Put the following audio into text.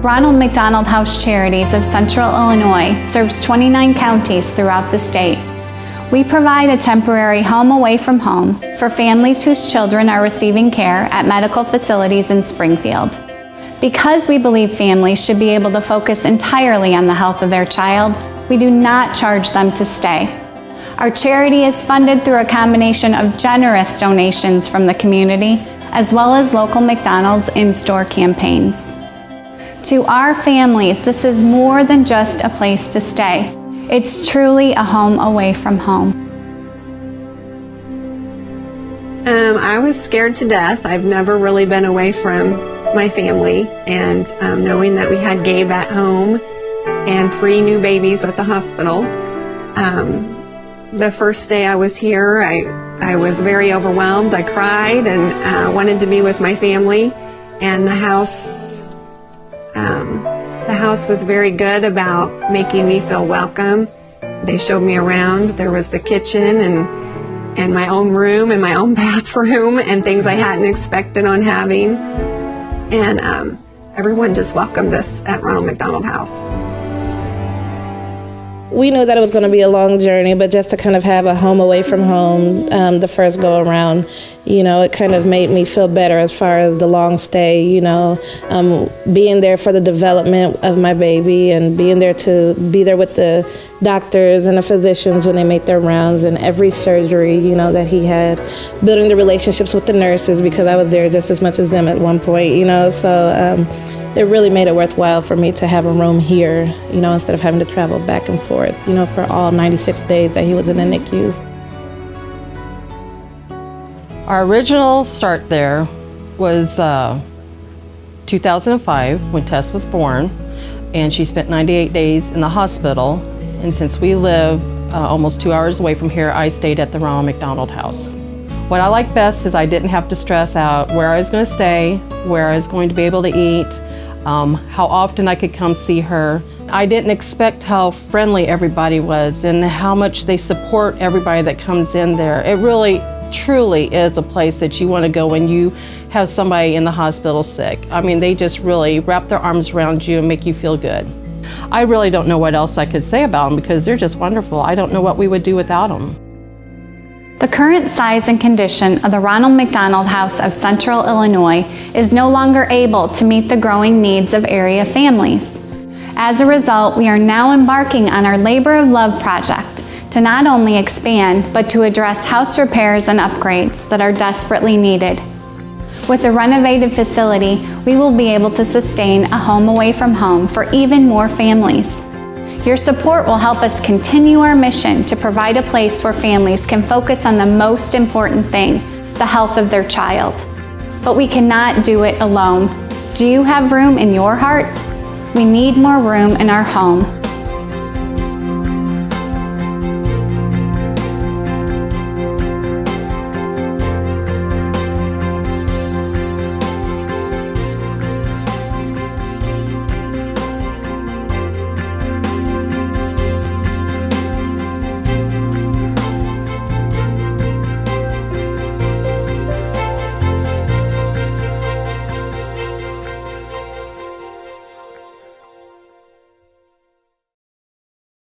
Ronald McDonald House Charities of Central Illinois serves 29 counties throughout the state. We provide a temporary home away from home for families whose children are receiving care at medical facilities in Springfield. Because we believe families should be able to focus entirely on the health of their child, we do not charge them to stay. Our charity is funded through a combination of generous donations from the community, as well as local McDonald's in-store campaigns. To our families, this is more than just a place to stay. It's truly a home away from home. I was scared to death. I've never really been away from my family, and knowing that we had Gabe at home and 3 new babies at the hospital. The first day I was here, I was very overwhelmed. I cried and wanted to be with my family, and the house was very good about making me feel welcome. They showed me around. There was the kitchen and my own room and my own bathroom and things I hadn't expected on having. And everyone just welcomed us at Ronald McDonald House. We knew that it was going to be a long journey, but just to kind of have a home away from home the first go around, it kind of made me feel better as far as the long stay, being there for the development of my baby and being there to be there with the doctors and the physicians when they make their rounds and every surgery, that he had, building the relationships with the nurses because I was there just as much as them at one point, so it really made it worthwhile for me to have a room here, instead of having to travel back and forth, for all 96 days that he was in the NICUs. Our original start there was 2005 when Tess was born, and she spent 98 days in the hospital. And since we live almost 2 hours away from here, I stayed at the Ronald McDonald House. What I like best is I didn't have to stress out where I was going to stay, where I was going to be able to eat, how often I could come see her. I didn't expect how friendly everybody was and how much they support everybody that comes in there. It really, truly is a place that you want to go when you have somebody in the hospital sick. I mean, they just really wrap their arms around you and make you feel good. I really don't know what else I could say about them because they're just wonderful. I don't know what we would do without them. The current size and condition of the Ronald McDonald House of Central Illinois is no longer able to meet the growing needs of area families. As a result, we are now embarking on our Labor of Love project to not only expand, but to address house repairs and upgrades that are desperately needed. With a renovated facility, we will be able to sustain a home away from home for even more families. Your support will help us continue our mission to provide a place where families can focus on the most important thing, the health of their child. But we cannot do it alone. Do you have room in your heart? We need more room in our home.